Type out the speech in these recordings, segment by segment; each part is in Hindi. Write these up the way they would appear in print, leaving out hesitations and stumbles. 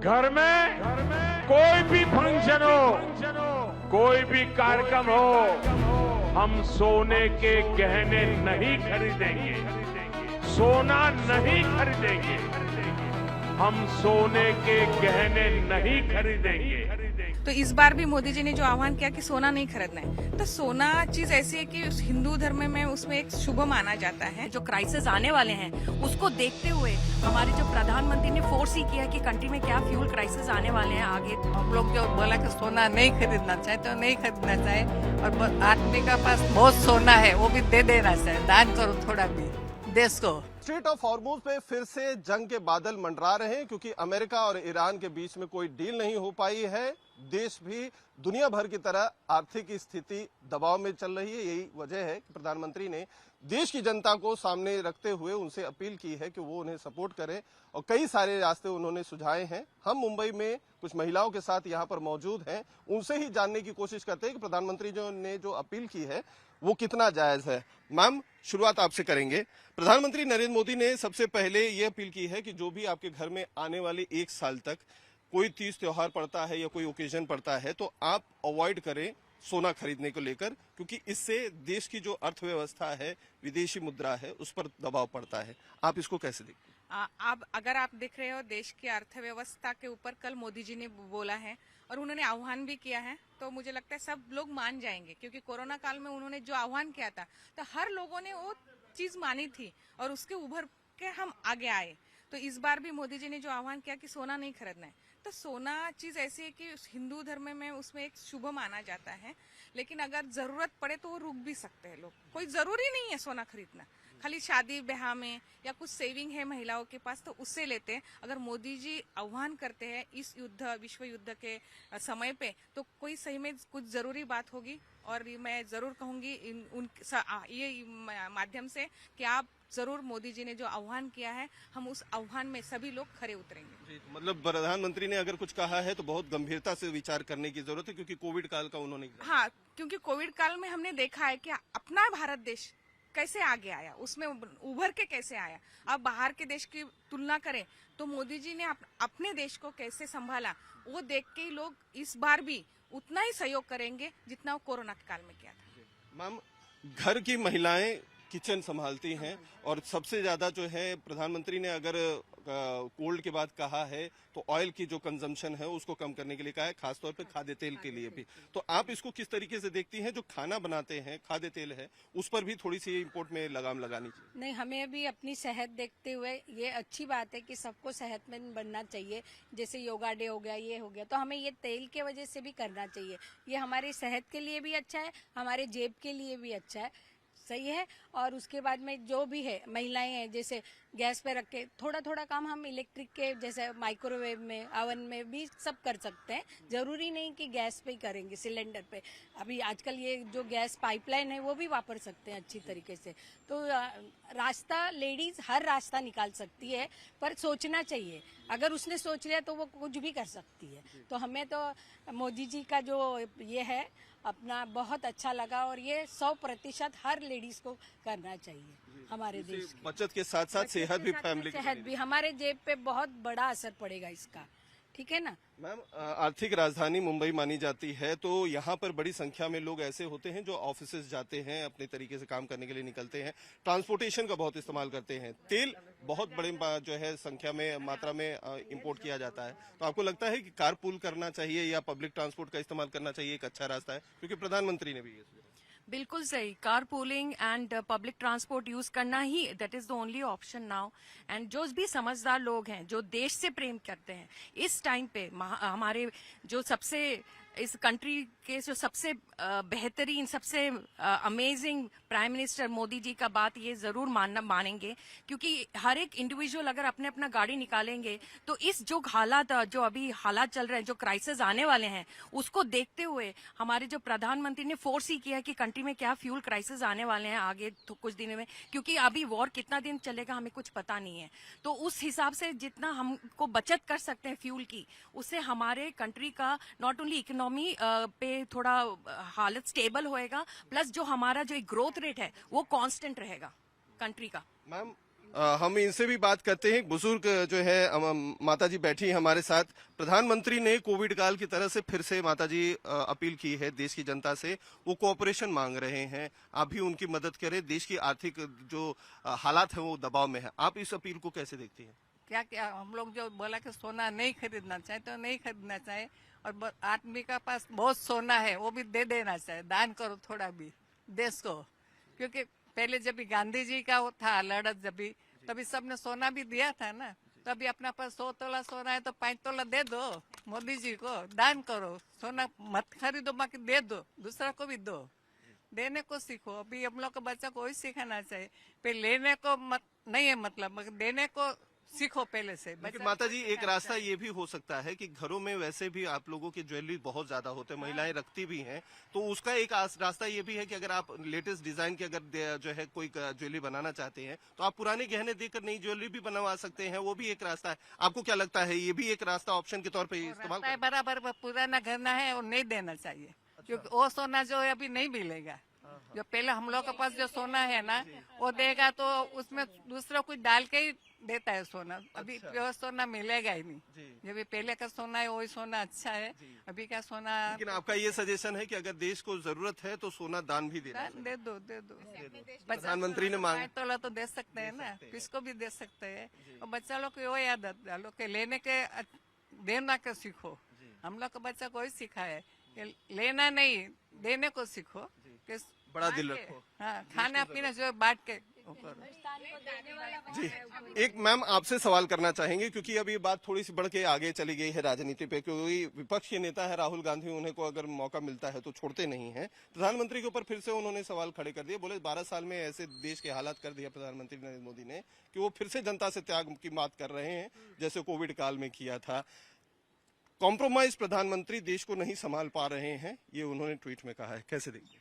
घर में कोई भी फंक्शन हो, कोई भी कार्यक्रम हो, हम सोने के गहने नहीं खरीदेंगे, सोना नहीं खरीदेंगे, हम सोने के गहने नहीं खरीदेंगे। तो इस बार भी मोदी जी ने जो आह्वान किया कि सोना नहीं खरीदना है, तो सोना चीज ऐसी है कि हिंदू धर्म में उसमें एक शुभ माना जाता है। जो क्राइसिस आने वाले हैं उसको देखते हुए हमारे जो प्रधानमंत्री ने फोर्स ही किया कि कंट्री में क्या फ्यूल क्राइसिस आने वाले हैं आगे। हम लोग जो बोला कि सोना नहीं खरीदना चाहे तो नहीं खरीदना चाहे, और आदमी का पास बहुत सोना है वो भी दे देना चाहे, दान करो थोड़ा भी देश को। स्ट्रेट ऑफ हॉर्मुज पे फिर से जंग के बादल मंडरा रहे हैं क्योंकि अमेरिका और ईरान के बीच में कोई डील नहीं हो पाई है। देश भी दुनिया भर की तरह आर्थिक स्थिति दबाव में चल रही है। यही वजह है कि प्रधानमंत्री ने देश की जनता को सामने रखते हुए उनसे अपील की है कि वो उन्हें सपोर्ट करें और कई सारे रास्ते उन्होंने सुझाए हैं। हम मुंबई में कुछ महिलाओं के साथ यहाँ पर मौजूद हैं, उनसे ही जानने की कोशिश करते हैं कि प्रधानमंत्री ने जो अपील की है वो कितना जायज है। मैम, शुरुआत आपसे करेंगे। प्रधानमंत्री नरेंद्र मोदी ने सबसे पहले ये अपील की है कि जो भी आपके घर में आने वाले 1 साल तक कोई तीज त्योहार पड़ता है या कोई ओकेजन पड़ता है तो आप अवॉइड करें सोना खरीदने को लेकर, क्योंकि इससे देश की जो अर्थव्यवस्था है, विदेशी मुद्रा है, उस पर दबाव पड़ता है। आप इसको कैसे देखते हैं? अब अगर आप देख रहे हो देश की अर्थव्यवस्था के ऊपर कल मोदी जी ने बोला है और उन्होंने आह्वान भी किया है, तो मुझे लगता है सब लोग मान जाएंगे, क्योंकि कोरोना काल में उन्होंने जो आह्वान किया था तो हर लोगों ने वो चीज मानी थी और उसके उभर के हम आगे आए। तो इस बार भी मोदी जी ने जो आह्वान किया कि सोना नहीं खरीदना है, तो सोना चीज ऐसी है कि हिंदू धर्म में उसमें एक शुभ माना जाता है, लेकिन अगर जरूरत पड़े तो वो रुक भी सकते हैं लोग। कोई जरूरी नहीं है सोना खरीदना, खाली शादी ब्याह में या कुछ सेविंग है महिलाओं के पास तो उससे लेते हैं। अगर मोदी जी आह्वान करते हैं इस युद्ध, विश्व युद्ध के समय पे, तो कोई सही में कुछ जरूरी बात होगी। और मैं जरूर कहूंगी ये माध्यम से कि आप जरूर मोदी जी ने जो आह्वान किया है, हम उस आह्वान में सभी लोग खरे उतरेंगे। जी, तो मतलब प्रधानमंत्री ने अगर कुछ कहा है तो बहुत गंभीरता से विचार करने की जरूरत है, क्योंकि कोविड काल का उन्होंने हाँ, क्योंकि कोविड काल में हमने देखा है कि अपना भारत देश कैसे आगे आया, उसमें उभर के कैसे आया। अब बाहर के देश की तुलना करें तो मोदी जी ने अपने देश को कैसे संभाला, वो देख के ही लोग इस बार भी उतना ही सहयोग करेंगे जितना वो कोरोना के काल में किया था। मैम, घर की महिलाएं किचन संभालती हैं और सबसे ज्यादा जो है प्रधानमंत्री ने अगर कोल्ड के बाद कहा है तो ऑयल की जो कंजम्पशन है उसको कम करने के लिए कहा है, खासतौर पे खाद्य तेल के लिए भी। तो आप इसको किस तरीके से देखती हैं? जो खाना बनाते हैं, खाद्य तेल है, उस पर भी थोड़ी सी इंपोर्ट में लगाम लगानी चाहिए। नहीं, हमें भी अपनी सेहत देखते हुए ये अच्छी बात है कि सबको सेहतमंद बनना चाहिए। जैसे योगा डे हो गया, ये हो गया, तो हमें ये तेल के वजह से भी करना चाहिए। ये हमारी सेहत के लिए भी अच्छा है, हमारे जेब के लिए भी अच्छा है, सही है। और उसके बाद में जो भी है महिलाएं हैं, जैसे गैस पे रख के थोड़ा थोड़ा काम हम इलेक्ट्रिक के जैसे माइक्रोवेव में, ओवन में भी सब कर सकते हैं। जरूरी नहीं कि गैस पे ही करेंगे, सिलेंडर पे। अभी आजकल ये जो गैस पाइपलाइन है वो भी वापर सकते हैं अच्छी तरीके से। तो रास्ता लेडीज हर रास्ता निकाल सकती है, पर सोचना चाहिए। अगर उसने सोच लिया तो वो कुछ भी कर सकती है। तो हमें तो मोदी जी का जो ये है अपना बहुत अच्छा लगा, और ये 100% हर लेडीज को करना चाहिए हमारे देश की। बचत के साथ साथ सेहत भी, फैमिली सेहत भी, हमारे जेब पे बहुत बड़ा असर पड़ेगा इसका, ठीक है ना। मैम, आर्थिक राजधानी मुंबई मानी जाती है, तो यहाँ पर बड़ी संख्या में लोग ऐसे होते हैं जो ऑफिसेज जाते हैं, अपने तरीके से काम करने के लिए निकलते हैं, ट्रांसपोर्टेशन का बहुत इस्तेमाल करते हैं। तेल बहुत बड़े जो है संख्या में, मात्रा में इंपोर्ट किया जाता है। तो आपको लगता है कि कारपूल करना चाहिए या पब्लिक ट्रांसपोर्ट का इस्तेमाल करना चाहिए एक अच्छा रास्ता है? क्योंकि प्रधानमंत्री ने भी ये बिल्कुल सही, car pooling and public transport use करना ही that is the only option now. And जो भी समझदार लोग हैं, जो देश से प्रेम करते हैं, इस टाइम पे हमारे जो सबसे इस कंट्री के जो सबसे बेहतरीन, सबसे amazing prime minister Modi ji का बात ये जरूर मानेंगे, क्योंकि हर एक इंडिविजुअल अगर अपने अपना गाड़ी निकालेंगे तो इस जो हालात, जो अभी हालात चल रहे हैं, जो क्राइसिस आने वाले हैं, उसको देखते हुए हमारे जो प्रधानमंत्री ने फोर्स ही किया कि कंट्री में क्या फ्यूल क्राइसिस आने वाले हैं आगे तो कुछ दिनों में, क्योंकि अभी वॉर कितना दिन चलेगा हमें कुछ पता नहीं है। तो उस हिसाब से जितना हमको बचत कर सकते हैं फ्यूल की, उससे हमारे कंट्री का नॉट ओनली इकोनॉमी पे थोड़ा हालत स्टेबल होएगा, प्लस जो हमारा जो ग्रोथ रेट है वो कांस्टेंट रहेगा कंट्री का। मैम, हम इनसे भी बात करते हैं। बुजुर्ग जो है माता जी बैठी हैं हमारे साथ। प्रधानमंत्री ने कोविड काल की तरह से फिर से माता जी अपील की है देश की जनता से, वो कोऑपरेशन मांग रहे हैं, आप भी उनकी मदद करें, देश की आर्थिक जो हालात है वो दबाव में है। आप इस अपील को कैसे देखती हैं? क्या क्या हम लोग जो बोला कि सोना नहीं खरीदना चाहे तो नहीं खरीदना चाहे, और आदमी का पास बहुत सोना है वो भी दे देना चाहिए, दान करो थोड़ा भी देश को। क्योंकि पहले जब भी गांधी जी का वो था लड़त, जब भी तभी सबने सोना भी दिया था ना। तभी अपना पास 100 तोला सोना है तो 5 तोला दे दो मोदी जी को, दान करो, सोना मत खरीदो बाकी दे दो, दूसरा को भी दो, देने को सीखो। अभी हम लोग को बच्चा को वही सिखाना चाहिए, पे लेने को मत नहीं है मतलब, मगर देने को सीखो पहले से। लेकिन माता जी एक रास्ता ये भी हो सकता है कि घरों में वैसे भी आप लोगों की ज्वेलरी बहुत ज्यादा होते हैं, महिलाएं रखती भी हैं, तो उसका एक रास्ता ये भी है कि अगर आप लेटेस्ट डिजाइन की अगर जो है कोई ज्वेलरी बनाना चाहते हैं तो आप पुराने गहने देकर नई ज्वेलरी भी बनवा सकते हैं, वो भी एक रास्ता है। आपको क्या लगता है ये भी एक रास्ता ऑप्शन के तौर पर इस्तेमाल रास्ता है बराबर, पुराना गहना है और नहीं देना चाहिए, क्योंकि वो सोना जो है अभी नहीं मिलेगा। जो पहले हम लोग के पास जो सोना है ना वो देगा तो उसमें दूसरा कुछ डाल के ही देता है सोना। अभी प्योर सोना मिलेगा ही नहीं। जो भी पहले का सोना है वही सोना अच्छा है, अभी का सोना। लेकिन आपका ये सजेशन है कि अगर देश को जरूरत है तो सोना दान भी देना चाहिए। दे दो दे दो। प्रधानमंत्री ने मांग 5 तोला तो दे सकते हैं ना, किसको भी दे सकते हैं। और बच्चा लोग को वही आदत डालो के लेने के देना के सीखो। हम लोग का बच्चा को ही सीखा है कि लेना नहीं देने को सीखो, कि बड़ा दिल रखो। हाँ, खाना पीना जो बांट के जी। एक मैम आपसे सवाल करना चाहेंगे क्योंकि अभी बात थोड़ी सी बढ़ के आगे चली गई है राजनीति पे, क्योंकि विपक्ष के नेता है राहुल गांधी, उन्हें को अगर मौका मिलता है तो छोड़ते नहीं है। प्रधानमंत्री के ऊपर फिर से उन्होंने सवाल खड़े कर दिए, बोले 12 साल में ऐसे देश के हालात कर दिया प्रधानमंत्री नरेंद्र मोदी ने कि वो फिर से जनता से त्याग की बात कर रहे हैं जैसे कोविड काल में किया था। कॉम्प्रोमाइज प्रधानमंत्री देश को नहीं संभाल पा रहे हैं, ये उन्होंने ट्वीट में कहा है। कैसे देखिए?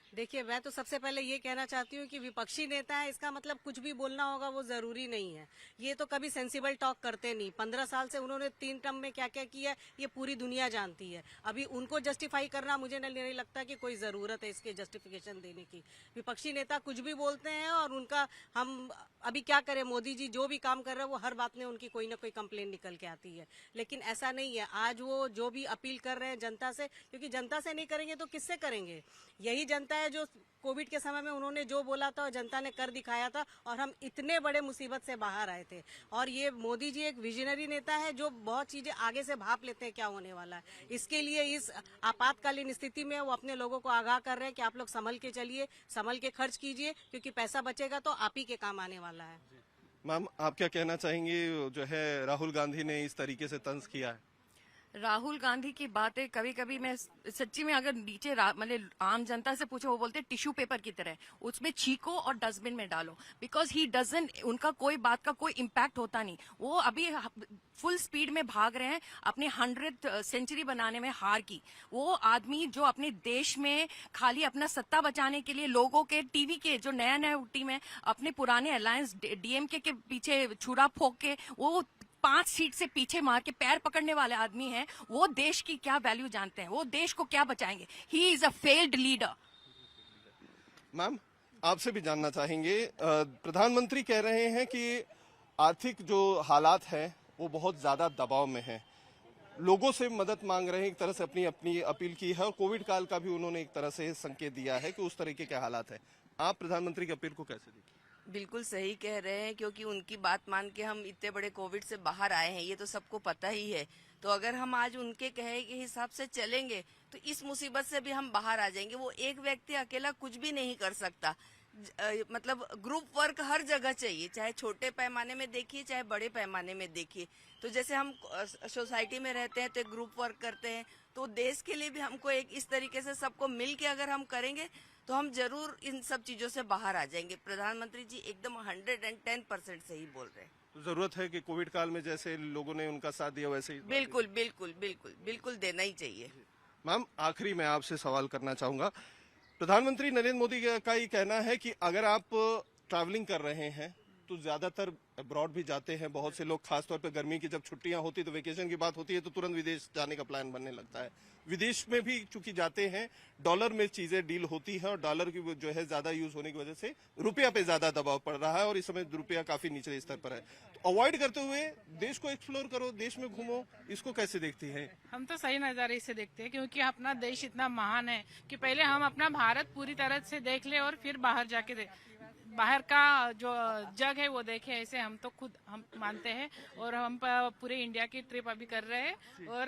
देखिए, मैं तो सबसे पहले ये कहना चाहती हूँ कि विपक्षी नेता है इसका मतलब कुछ भी बोलना होगा वो जरूरी नहीं है। ये तो कभी सेंसिबल टॉक करते नहीं। 15 साल से उन्होंने 3 टर्म में क्या क्या किया ये पूरी दुनिया जानती है। अभी उनको जस्टिफाई करना मुझे नहीं लगता कि कोई जरूरत है इसके जस्टिफिकेशन देने की। विपक्षी नेता कुछ भी बोलते हैं और उनका हम अभी क्या करें, मोदी जी जो भी काम कर रहे हैं वो हर बात में उनकी कोई ना कोई कंप्लेन निकल के आती है। लेकिन ऐसा नहीं है। आज वो जो भी अपील कर रहे हैं जनता से, क्योंकि जनता से नहीं करेंगे तो किससे करेंगे? यही जनता है जो कोविड के समय में उन्होंने जो बोला था जनता ने कर दिखाया था और हम इतने बड़े मुसीबत से बाहर आए थे। और ये मोदी जी एक विजनरी नेता है जो बहुत चीजें आगे से भाप लेते हैं क्या होने वाला है। इसके लिए इस आपातकालीन स्थिति में वो अपने लोगों को आगाह कर रहे हैं कि आप लोग संभल के चलिए, संभल के खर्च कीजिए, क्योंकि पैसा बचेगा तो आप ही के काम आने वाला है। मैम आप क्या कहना चाहेंगे, जो है राहुल गांधी ने इस तरीके से तंज किया है? राहुल गांधी की बातें कभी कभी मैं सच्ची में अगर नीचे मतलब आम जनता से पूछो, वो बोलते टिश्यू पेपर की तरह, उसमें छीको और डस्टबिन में डालो, बिकॉज ही डजंट, उनका कोई बात का कोई इम्पैक्ट होता नहीं। वो अभी फुल स्पीड में भाग रहे हैं अपने 100th सेंचुरी बनाने में हार की। वो आदमी जो अपने देश में खाली अपना सत्ता बचाने के लिए लोगों के टीवी के जो नया नया टीम है अपने पुराने अलायंस डीएमके के पीछे छुरा फोक के वो 5 सीट से पीछे मार के पैर पकड़ने वाले आदमी हैं। वो देश की क्या वैल्यू जानते हैं? वो देश को क्या बचाएंगे? He is a failed leader. Ma'am आपसे भी जानना चाहेंगे, प्रधानमंत्री कह रहे हैं कि आर्थिक जो हालात है वो बहुत ज्यादा दबाव में है, लोगों से मदद मांग रहे हैं, एक तरह से अपनी अपनी अपील की है और कोविड काल का भी उन्होंने एक तरह से संकेत दिया है कि उस तरीके के हालात है। आप प्रधानमंत्री की अपील को कैसे देखिए? बिल्कुल सही कह रहे हैं, क्योंकि उनकी बात मान के हम इतने बड़े कोविड से बाहर आए हैं, ये तो सबको पता ही है। तो अगर हम आज उनके कहे के हिसाब से चलेंगे तो इस मुसीबत से भी हम बाहर आ जाएंगे। वो एक व्यक्ति अकेला कुछ भी नहीं कर सकता। मतलब ग्रुप वर्क हर जगह चाहिए, चाहे छोटे पैमाने में देखिए चाहे बड़े पैमाने में देखिए। तो जैसे हम सोसाइटी में रहते हैं तो एक ग्रुप वर्क करते हैं, तो देश के लिए भी हमको एक इस तरीके से सबको मिल के अगर हम करेंगे तो हम जरूर इन सब चीजों से बाहर आ जाएंगे। प्रधानमंत्री जी एकदम 110% सही बोल रहे हैं। तो जरूरत है कि कोविड काल में जैसे लोगों ने उनका साथ दिया वैसे ही बिल्कुल बिल्कुल बिल्कुल बिल्कुल देना ही चाहिए। मैम आखिरी मैं आपसे सवाल करना चाहूंगा, प्रधानमंत्री नरेंद्र मोदी का ये कहना है कि अगर आप ट्रैवलिंग कर रहे हैं तो ज्यादातर अब्रॉड भी जाते हैं, बहुत से लोग खासतौर पर गर्मी की जब छुट्टियां होती तो वेकेशन की बात होती है तो तुरंत विदेश जाने का प्लान बनने लगता है। विदेश में भी चूंकि जाते हैं डॉलर में चीजें डील होती है और डॉलर की जो है ज्यादा यूज होने की वजह से रुपया पे ज्यादा दबाव पड़ रहा है और इस समय रुपया काफी निचले स्तर पर है। तो अवॉइड करते हुए देश को एक्सप्लोर करो, देश में घूमो, इसको कैसे देखती हैं? हम तो सही नज़ारे से देखते हैं क्योंकि अपना देश इतना महान है कि पहले हम अपना भारत पूरी तरह से देख ले और फिर बाहर जाके बाहर का जो जग है वो देखे। ऐसे हम तो खुद हम मानते हैं और हम पूरे इंडिया की ट्रिप अभी कर रहे हैं और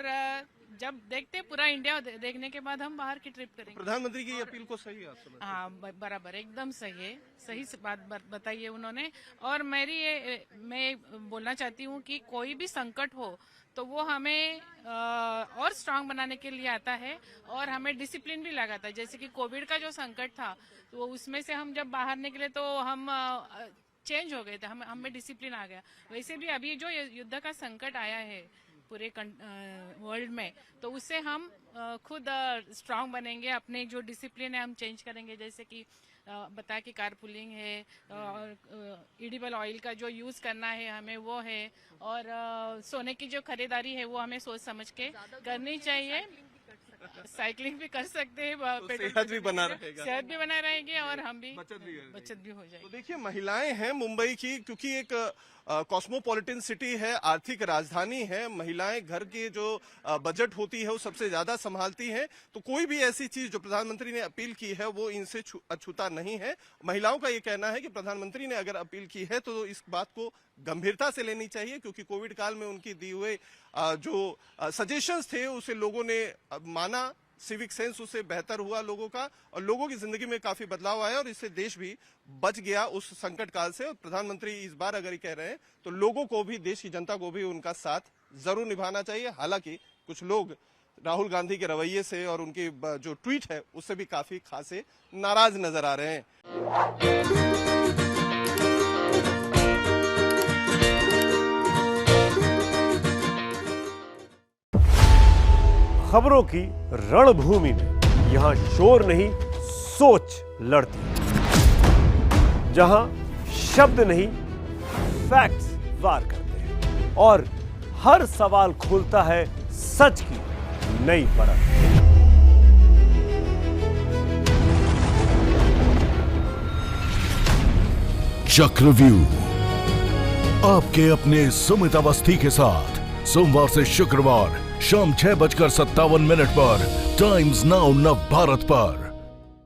जब देखते पूरा इंडिया देखने के बाद हम बाहर की ट्रिप करेंगे। प्रधानमंत्री की अपील को सही है? हाँ बराबर, एकदम सही है, सही बात बताई है उन्होंने। और मैं बोलना चाहती हूँ कि कोई भी संकट हो तो वो हमें और स्ट्रांग बनाने के लिए आता है और हमें डिसिप्लिन भी लगाता है। जैसे कि कोविड का जो संकट था तो उसमें से हम जब बाहर निकले तो हम चेंज हो गए थे, हमें डिसिप्लिन आ गया। वैसे भी अभी जो युद्ध का संकट आया है पूरे वर्ल्ड में तो उससे हम खुद स्ट्रांग बनेंगे, अपने जो डिसिप्लिन है हम चेंज करेंगे। जैसे कि बताया कि कारपूलिंग है, एडिबल ऑयल का जो यूज करना है हमें वो है, और सोने की जो खरीदारी है वो हमें सोच समझ के करनी चाहिए। साइकिलिंग भी कर सकते हैं, तो सेहत भी बना रहेगा, सेहत भी बना रहेगी और हम भी बचत भी हो जाएगी। तो देखिए महिलाएं हैं मुंबई की, क्योंकि एक कॉस्मोपॉलिटन सिटी है, आर्थिक राजधानी है, महिलाएं घर के जो बजट होती है वो सबसे ज्यादा संभालती हैं। तो कोई भी ऐसी चीज जो प्रधानमंत्री ने अपील की है वो इनसे अछूता नहीं है। महिलाओं का ये कहना है कि प्रधानमंत्री ने अगर अपील की है तो इस बात को गंभीरता से लेनी चाहिए, क्योंकि कोविड काल में उनकी दी हुए जो सजेशंस थे उसे लोगों ने माना, सिविक सेंस उससे बेहतर हुआ लोगों का और लोगों की जिंदगी में काफी बदलाव आया और इससे देश भी बच गया उस संकट काल से। और प्रधानमंत्री इस बार अगर ये कह रहे हैं तो लोगों को भी, देश की जनता को भी उनका साथ जरूर निभाना चाहिए। हालांकि कुछ लोग राहुल गांधी के रवैये से और उनकी जो ट्वीट है उससे भी काफी खासे नाराज नजर आ रहे हैं। खबरों की रणभूमि में यहाँ शोर नहीं सोच लड़ती है, जहां शब्द नहीं फैक्ट्स वार करते हैं और हर सवाल खोलता है सच की नई परत। चक्रव्यूह आपके अपने सुमित अवस्थी के साथ सोमवार से शुक्रवार शाम 6:57 पर टाइम्स नाउ नव भारत पर।